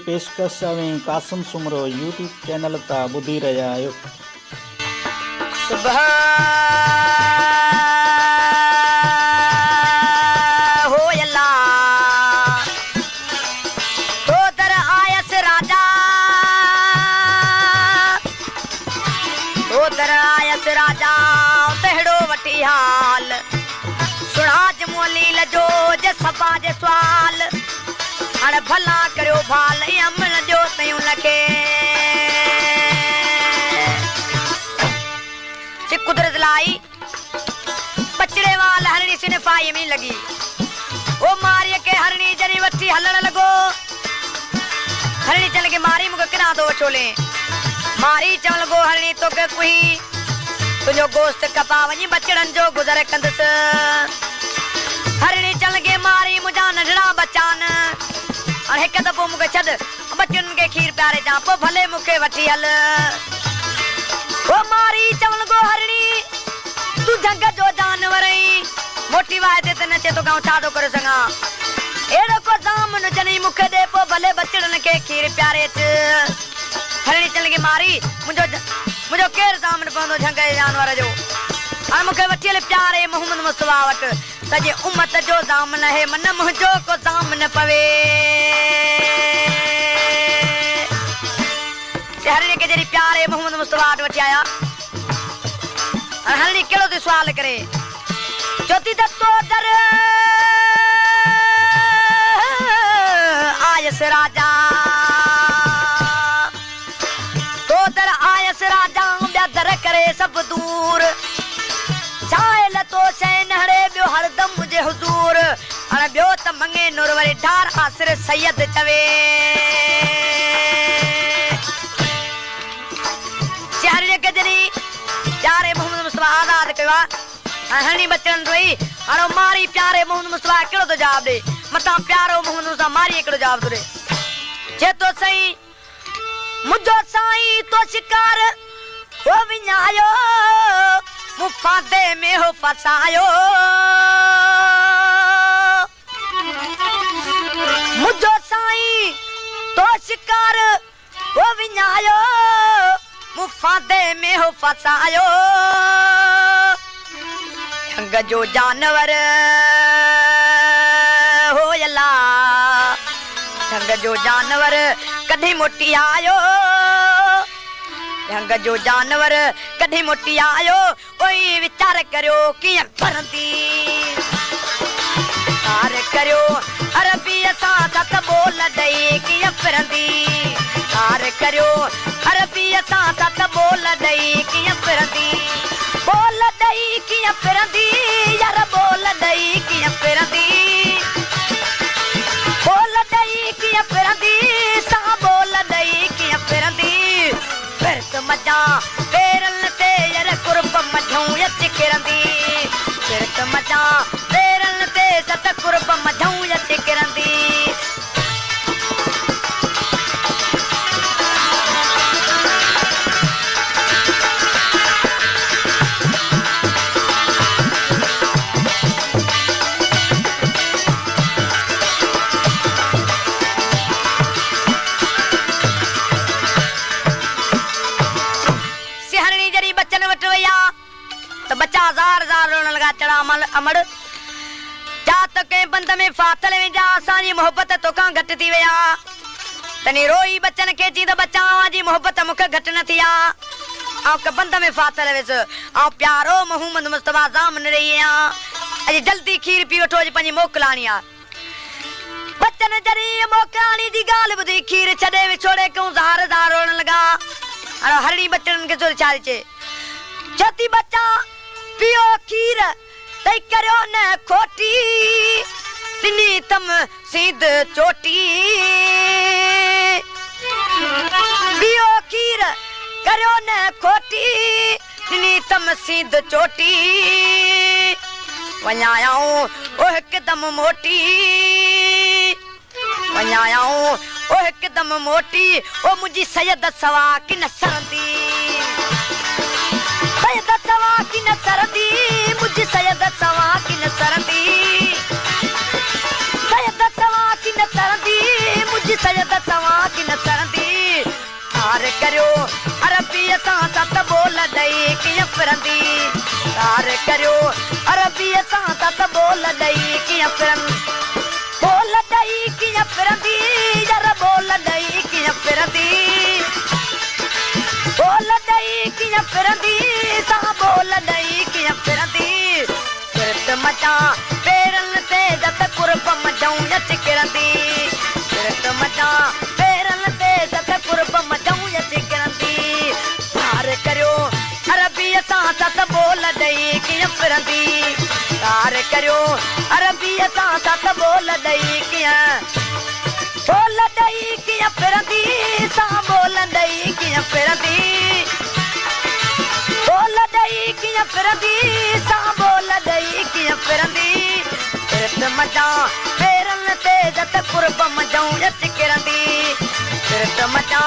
पेशकश अवें Qasim Soomro YouTube channel ता बुधी रहा आयो। सुबह हो अल्लाह तो दर आयस राजा, तो दर आयस राजा तेहड़ो वठी हाल सुना जमोली लजो जे सभा जे सवाल हाणे भला करियो भाल अमन जो तयूं लखे कुदरत लाई पचड़े वाल हरणी सिने पाई में लगी वो मारिय के हरणी जरी वठी हलण लगो हरणी चल के मारी मुके किना दो छोले मारी चल गो हरणी तो के कुही तुझो गोश्त कपा वनी बचड़न जो गुजर कंदस हरणी चल के मारी मुजा नडड़ा बचान और एक दफो मुके छद बचन के खीर प्यारे जा पो भले मुके वठी हल वो मारी चवल गो हरणी तू जंग जो जानवर मोटी वायदे ते नचे तो गांव छादो करे संगा एड़ो को जामन जनी मुखे दे पो भले बचड़न के खीर प्यारे च हरणी चल के मारी मुझो केर जामन पवंदो जंग जानवर जो और मुखे वठियल प्यारे मोहम्मद मुस्तफा वट सजे उम्मत जो जामन है मन मुझो को जामन पवे हरणी के जरी प्यारे मोहम्मद मुस्तफा वठी आया और हरणी केड़ो ते सवाल करे ज्योति दत्तो दर आयस राजा तो दर आयस राजा ब्या दर करे सब दूर चाहे लतो सैन हरे ब्यो हरदम मुझे हुजूर और ब्यो त मंगे नूरवरी ढार आसिर सैयद चवे हरणी के जरी प्यारे मोहम्मद मुस्तफा आजाद कवा हरणी बचन रोई और मारी प्यारे मोहम्मद मुस्तफा केड़ो तो जवाब दे मता प्यारो मोहम्मद मुस्तफा मारी केड़ो जवाब दे जे तो सही मुझो साईं तो शिकार हो विञायो मुफादे में हो फसायो मुझो साईं तो शिकार हो विञायो मुफादे में हो फसायो जंग जो जानवर हो अल्लाह जंग जो जानवर कदी मोटी आयो जंग जो जानवर कदी मोटी आयो कोई विचार करो कि भरंदी कार करो अरबी असा सत बोल दई कि भरंदी कार करो अरबी असा सत बोल दई कि भरंदी बोल दई कि भरंदी यार बोल दई कि भरंदी बोल दई कि भरंदी सा बोल दई कि भरंदी फिर तो मजा पेरन ते यार कुर्ब मझूं यच किरंदी फिर तो मजा पेरन ते सत कुर्ब मझूं यच किरंदी तो बच्चा हजार हजार रोने लगा चढ़ा अमड़ जा तो के बंद में फातल में जा साजी मोहब्बत तो का घट थी वया तनी रोई बच्चन के जी तो बच्चा जी मोहब्बत मुख घट न थिया आ के बंद में फातल वेस आ प्यारो मोहम्मद मुस्तफा जामन रही आ अजी जल्दी खीर पी वठो जी पंजी मोकलाणी आ बच्चन जरी मोकलाणी जी गाल बुधी खीर छडे विछोड़े क्यों जार जार रोने लगा अरे हरणी बच्चन के चोर चाल चे जति बच्चा पियो खीर तई करो न खोटी तिनी तम सीध चोटी पियो खीर करो न खोटी तिनी तम सीध चोटी वञायाऊं ओ हिकदम मोटी वञायाऊं ओ हिकदम मोटी ओ मुझी सैयद सवा कि न सरंदी सैयद सवा कि न सरंदी मुझी सैयद सवा कि न सरंदी सैयद सवा कि न सरंदी मुझी सैयद सवा करियो अरबी सां त बोल ॾई कीअं फिरनि बोल ॾई कीअं फिरंदी यार बोल ॾई कीअं फिरंदी बोल ॾई कीअं फिरंदी सां बोल ॾई कीअं फिरंदी फिरत मचा पेरनि ते जत कुर्ब मचाऊं अच किरंदी फिरत मचा पेरनि ते जत कुर्ब मचाऊं अच किरंदी प्यार करियो अरबी सां त बोल ॾई कीअं फिरंदी प्यार करियो अरबी सां त बोल ॾई कीअं फिरंदी सां बोल ॾई कीअं फिरंदी बोल ॾई कीअं फिरंदी सां बोल ॾई कीअं फिरंदी फिरत मचा पेरनि ते जत कुर्ब मचाऊं अच किरंदी फिरत मचा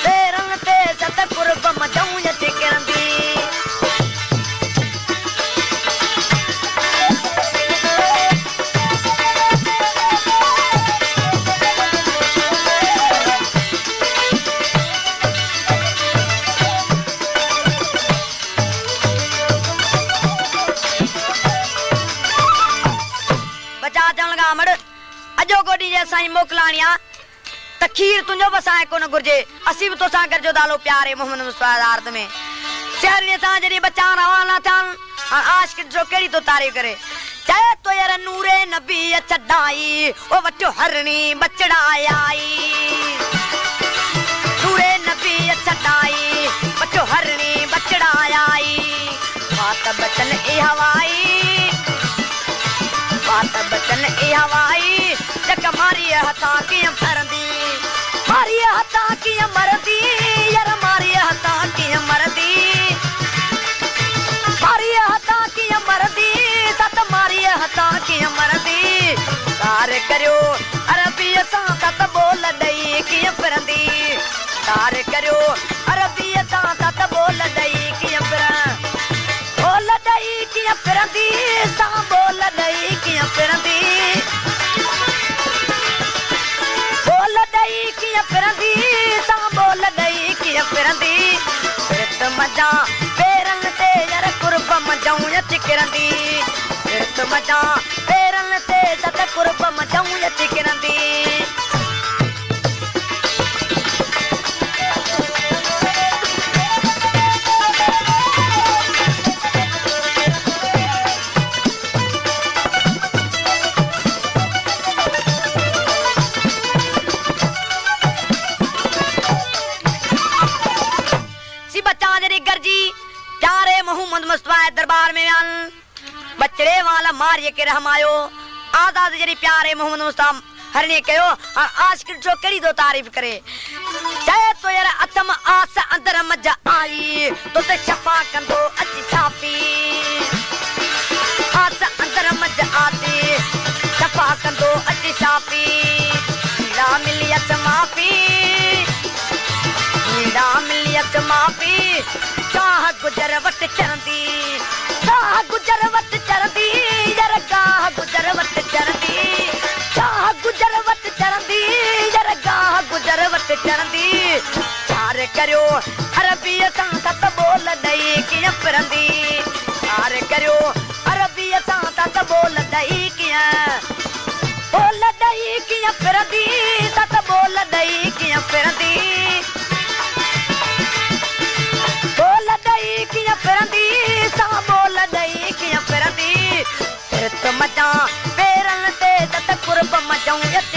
पेरनि ते जत कुर्ब मचाऊं अच किरंदी अजो गोडी जे साईं मोकलाणिया त खीर तुंजो बसाए कोन गुरजे असी भी तो सा कर जो दालो प्यारे मोहम्मद मुस्तफा आर्त में शहर ने सा जरी बच्चा रवाना थान आशिक जो केड़ी तो तारीफ करे चाहे तो यार नूरे नबी चढ़ाई ओ वटो हरणी बचड़ा आई नूरे नबी चढ़ाई वटो हरणी बचड़ा आई बात बचन ए हवाई बात बचन ए हवाई जक मारी हथा कीअं फरंदी मारी हथा कीअं मरदी यार मारी हथा कीअं मरदी मारी हथा कीअं मरदी सत मारी हथा कीअं मरदी तार करियो अरबी सां त बोल ॾई कीअं फिरंदी तार करियो अरबी सां त बोल ॾई कीअं फिरन बोल ॾई कीअं फिरंदी सां बोल ॾई कीअं फिरंदी बोल ॾई कीअं फिरंदी सां बोल ॾई कीअं फिरंदी फिरत मचा पेरनि ते यार कुर्ब मचाऊं अच किरंदी फिरत मचा पेरनि ते जत कुर्ब मचाऊं अच किरंदी मोहम्मद मुस्तफा दरबार में आन बचड़े वाला मारिए के रहमायो आजाद जरी प्यारे मोहम्मद मुस्तफा हरने कयो और आशिक जो करी दो तारीफ करे चाहे तो यार अतम आस अंदर मजा आई तो ते शफा कंदो अच छापी आस अंदर मजा आती शफा कंदो अच छापी ला मिलियत माफी ला मिलियत माफी गाह गुजर वट चरंदी गाह गुजर वट चरंदी यार गाह गुजर वट चरंदी गाह गुजर वट चरंदी यार गाह गुजर वट चरंदी प्यार करियो अरबी सां त बोल ॾई कीअं फिरंदी प्यार करियो अरबी सां त बोल ॾई कीअं फिरंदी त बोल ॾई कीअं फिरंदी बोल ॾई कीअं फिरंदी सां बोल ॾई कीअं फिरंदी फिरत मचा पेरनि ते जत कुर्ब मचाऊं अच